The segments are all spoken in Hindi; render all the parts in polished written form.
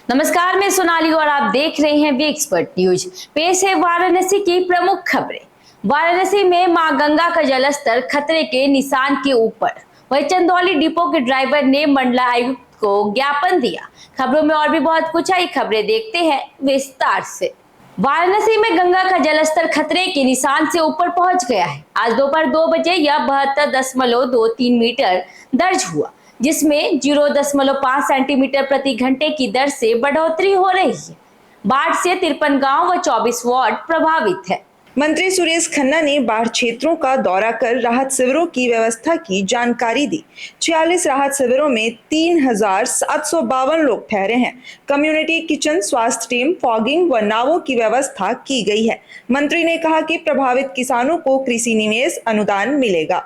नमस्कार, मैं सोनाली और आप देख रहे हैं वी एक्सपर्ट न्यूज। पेश है वाराणसी की प्रमुख खबरें। वाराणसी में मां गंगा का जलस्तर खतरे के निशान के ऊपर। वहीं चंदौली डिपो के ड्राइवर ने मंडलायुक्त को ज्ञापन दिया। खबरों में और भी बहुत कुछ आई, खबरें देखते हैं विस्तार से। वाराणसी में गंगा का जलस्तर खतरे के निशान से ऊपर पहुंच गया है। आज दोपहर 2 बजे यह 72.23 मीटर दर्ज हुआ, जिसमें 0.5 सेंटीमीटर प्रति घंटे की दर से बढ़ोतरी हो रही है। बाढ़ से 53 गांव व 24 वार्ड प्रभावित है। मंत्री सुरेश खन्ना ने बाढ़ क्षेत्रों का दौरा कर राहत शिविरों की व्यवस्था की जानकारी दी। 46 राहत शिविरों में 3,752 लोग ठहरे हैं। कम्युनिटी किचन, स्वास्थ्य टीम, फॉगिंग व नावों की व्यवस्था की गई है। मंत्री ने कहा कि प्रभावित किसानों को कृषि निवेश अनुदान मिलेगा।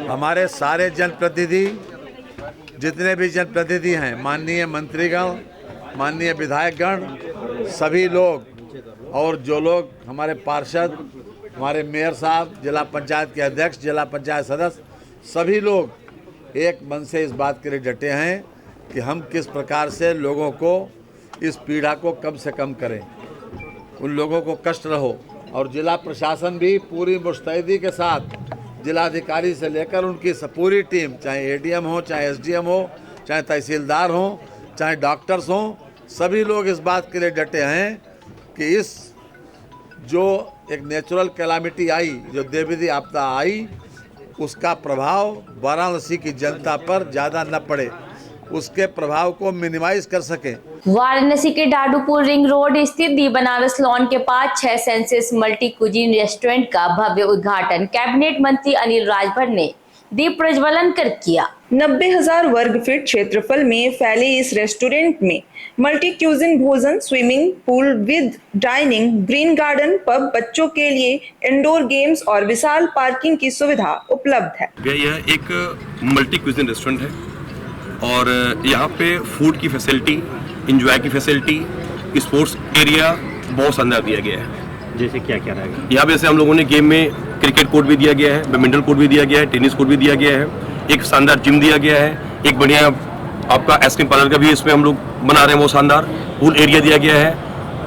हमारे सारे जनप्रतिनिधि, जितने भी जनप्रतिनिधि हैं, माननीय मंत्रीगण, माननीय विधायकगण, सभी लोग और जो लोग हमारे पार्षद, हमारे मेयर साहब, जिला पंचायत के अध्यक्ष, जिला पंचायत सदस्य, सभी लोग एक मन से इस बात के लिए डटे हैं कि हम किस प्रकार से लोगों को इस पीड़ा को कम से कम करें, उन लोगों को कष्ट न हो। और जिला प्रशासन भी पूरी मुस्तैदी के साथ, जिलाधिकारी से लेकर उनकी पूरी टीम, चाहे एडीएम हो, चाहे एसडीएम हो, चाहे तहसीलदार हो, चाहे डॉक्टर्स हों, सभी लोग इस बात के लिए डटे हैं कि इस जो एक नेचुरल कैलामिटी आई, जो देवी आपदा आई, उसका प्रभाव वाराणसी की जनता पर ज़्यादा न पड़े, उसके प्रभाव को मिनिमाइज कर सकें। वाराणसी के डाडूपुर रिंग रोड स्थित दी बनारस लॉन के पास 6 सेंसेस मल्टी कुजीन रेस्टोरेंट का भव्य उद्घाटन कैबिनेट मंत्री अनिल राजभर ने दीप प्रज्वलन कर किया। 90,000 वर्ग फीट क्षेत्रफल में फैले इस रेस्टोरेंट में मल्टी क्यूजिन भोजन, swimming pool with dining, green garden, pub, बच्चों के लिए इंडोर गेम्स और विशाल पार्किंग की सुविधा उपलब्ध है। यह एक मल्टी क्यूजिन रेस्टोरेंट है और यहाँ पे फूड की फैसिलिटी, इंजॉय की फैसिलिटी, स्पोर्ट्स एरिया बहुत शानदार दिया गया है। जैसे क्या क्या रहेगा यहाँ पे? जैसे हम लोगों ने गेम में क्रिकेट कोर्ट भी दिया गया है, बैडमिंटन कोर्ट भी दिया गया है, टेनिस कोर्ट भी दिया गया है, एक शानदार जिम दिया गया है, एक बढ़िया आपका आइसक्रीम पार्लर का भी इसमें हम लोग बना रहे हैं, वो शानदार पूल एरिया दिया गया है।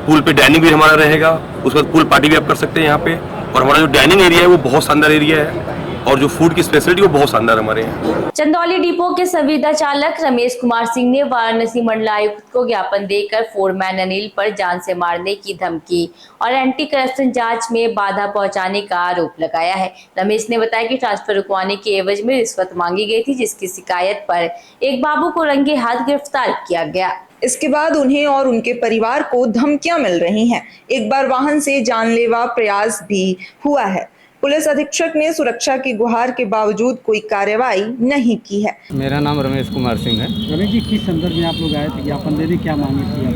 पूल पे डाइनिंग भी हमारा रहेगा, उसके बाद पूल पार्टी भी आप कर सकते हैं यहाँ पे। और हमारा जो डाइनिंग एरिया है वो बहुत शानदार एरिया है और जो फूड की स्पेशलिटी वो बहुत शानदार हमारे यहाँ। चंदौली डिपो के संविदा चालक रमेश कुमार सिंह ने वाराणसी मंडलायुक्त को ज्ञापन देकर फोरमैन अनिल पर जान से मारने की धमकी और एंटी करप्शन जांच में बाधा पहुंचाने का आरोप लगाया है। रमेश ने बताया कि ट्रांसफर रुकवाने के एवज में रिश्वत मांगी गई थी, जिसकी शिकायत पर एक बाबू को रंगे हाथ गिरफ्तार किया गया। इसके बाद उन्हें और उनके परिवार को धमकियां मिल रही हैं। एक बार वाहन से जानलेवा प्रयास भी हुआ है। पुलिस अधीक्षक ने सुरक्षा की गुहार के बावजूद कोई कार्रवाई नहीं की है। मेरा नाम रमेश कुमार सिंह है। रमेश जी, किस संदर्भ में आप लोग आए थे? ज्ञापन देने क्या मांगी थी आप?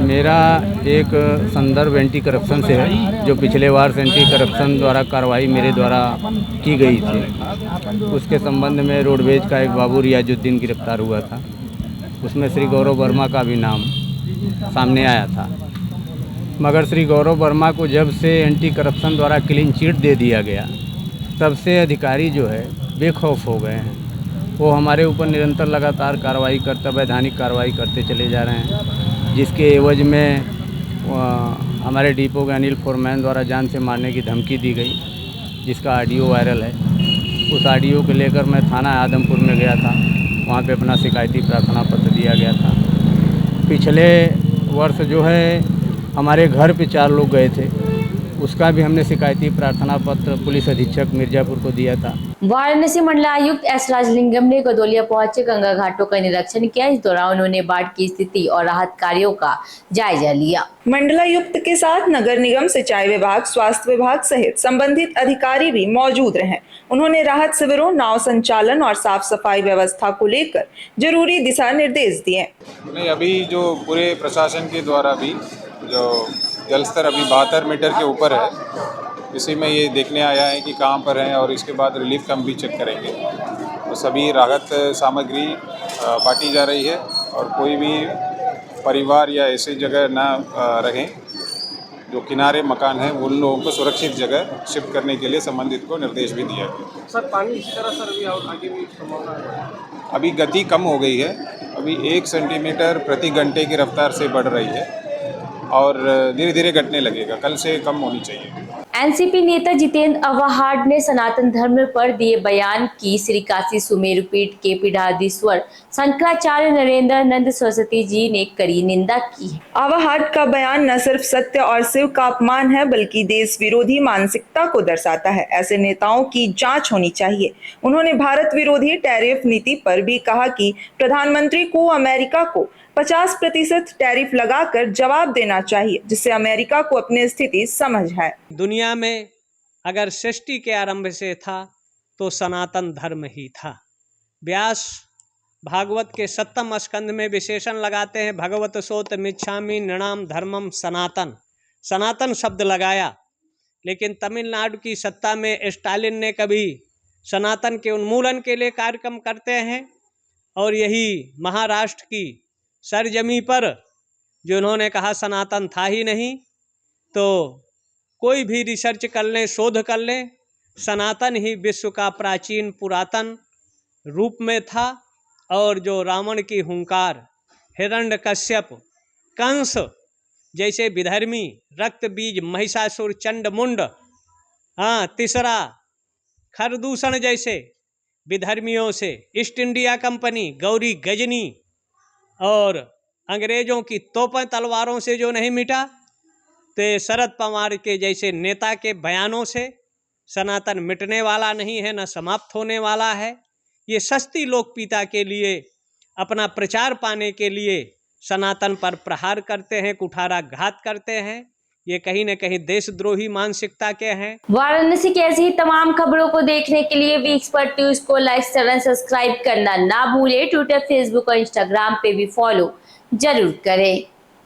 मेरा एक संदर्भ एंटी करप्शन से है, जो पिछले वर्ष एंटी करप्शन द्वारा कार्रवाई मेरे द्वारा की गई थी। उसके संबंध में रोडवेज का एक बाबू रियाजुद्दीन गिरफ्तार हुआ था। उसमें श्री गौरव वर्मा का भी नाम सामने आया था, मगर श्री गौरव वर्मा को जब से एंटी करप्शन द्वारा क्लीन चिट दे दिया गया, तब से अधिकारी जो है बेखौफ हो गए हैं। वो हमारे ऊपर निरंतर लगातार कार्रवाई करते, वैधानिक कार्रवाई करते चले जा रहे हैं, जिसके एवज में हमारे डिपो के अनिल फोरमैन द्वारा जान से मारने की धमकी दी गई, जिसका ऑडियो वायरल है। उस ऑडियो को लेकर मैं थाना आदमपुर में गया था, वहाँ पे अपना शिकायती प्रार्थना पत्र दिया गया था। पिछले वर्ष जो है हमारे घर पे 4 लोग गए थे, उसका भी हमने शिकायती प्रार्थना पत्र पुलिस अधीक्षक मिर्जापुर को दिया था। वाराणसी मंडलायुक्त एस राजलिंगम ने गदोलिया पहुंचे गंगा घाटों का निरीक्षण किया। इस दौरान उन्होंने बाढ़ की स्थिति और राहत कार्यों का जायजा लिया। मंडलायुक्त के साथ नगर निगम, सिंचाई विभाग, स्वास्थ्य विभाग सहित संबंधित अधिकारी भी मौजूद रहे। उन्होंने राहत शिविरों, नाव संचालन और साफ सफाई व्यवस्था को लेकर जरूरी दिशा निर्देश दिए। नहीं, अभी जो पूरे प्रशासन के द्वारा भी जो जलस्तर अभी 72 मीटर के ऊपर है, इसी में ये देखने आया है कि कहाँ पर हैं और इसके बाद रिलीफ कैंप भी चेक करेंगे। तो सभी राहत सामग्री बांटी जा रही है और कोई भी परिवार या ऐसी जगह ना रहें जो किनारे मकान हैं, उन लोगों को सुरक्षित जगह शिफ्ट करने के लिए संबंधित को निर्देश भी दिया गया। सर, पानी इसी तरह सर अभी आगे भी संभावना है? अभी गति कम हो गई है अभी 1 सेंटीमीटर प्रति घंटे की रफ्तार से बढ़ रही है और धीरे धीरे घटने लगेगा, कल से कम होनी चाहिए। एनसीपी नेता जितेंद्र अवाहाड ने सनातन धर्म पर दिए बयान की श्री काशी सुमेरु पीठ के पीठाधीश्वर शंकराचार्य नरेंद्रानंद सरस्वती जी ने कड़ी निंदा की है। आवाहाड का बयान न सिर्फ सत्य और शिव का अपमान है बल्कि देश विरोधी मानसिकता को दर्शाता है। ऐसे नेताओं की जांच होनी चाहिए। उन्होंने भारत विरोधी टैरिफ नीति पर भी कहा कि प्रधानमंत्री को अमेरिका को 50% टैरिफ लगाकर जवाब देना चाहिए, जिससे अमेरिका को अपनी स्थिति समझ है। दुनिया में अगर सृष्टि के आरंभ से था तो सनातन धर्म ही था। व्यास भागवत के 7वें स्कंद में विशेषण लगाते हैं, भगवत सोत मिच्छामि नृणाम धर्मम सनातन। सनातन शब्द लगाया, लेकिन तमिलनाडु की सत्ता में स्टालिन ने कभी सनातन के उन्मूलन के लिए कार्यक्रम करते हैं, और यही महाराष्ट्र की सरजमी पर जो उन्होंने कहा सनातन था ही नहीं। तो कोई भी रिसर्च कर लें, शोध कर लें, सनातन ही विश्व का प्राचीन पुरातन रूप में था। और जो रावण की हुंकार, हिरण्यकश्यप, कंस जैसे विधर्मी, रक्त बीज, महिषासुर, चंडमुंड, तीसरा खरदूषण जैसे विधर्मियों से, East India company, Ghori Ghazni और अंग्रेजों की तोपें तलवारों से जो नहीं मिटा, तो शरद पवार के जैसे नेता के बयानों से सनातन मिटने वाला नहीं है, न समाप्त होने वाला है। ये सस्ती लोकप्रियता के लिए, अपना प्रचार पाने के लिए सनातन पर प्रहार करते हैं, कुठाराघात करते हैं। ये कहीं न कहीं देशद्रोही मानसिकता के हैं। वाराणसी की ऐसी ही तमाम खबरों को देखने के लिए वी एक्सपर्ट न्यूज को लाइक, शेयर, सब्सक्राइब करना ना भूले। ट्विटर, फेसबुक और इंस्टाग्राम पे भी फॉलो जरूर करें।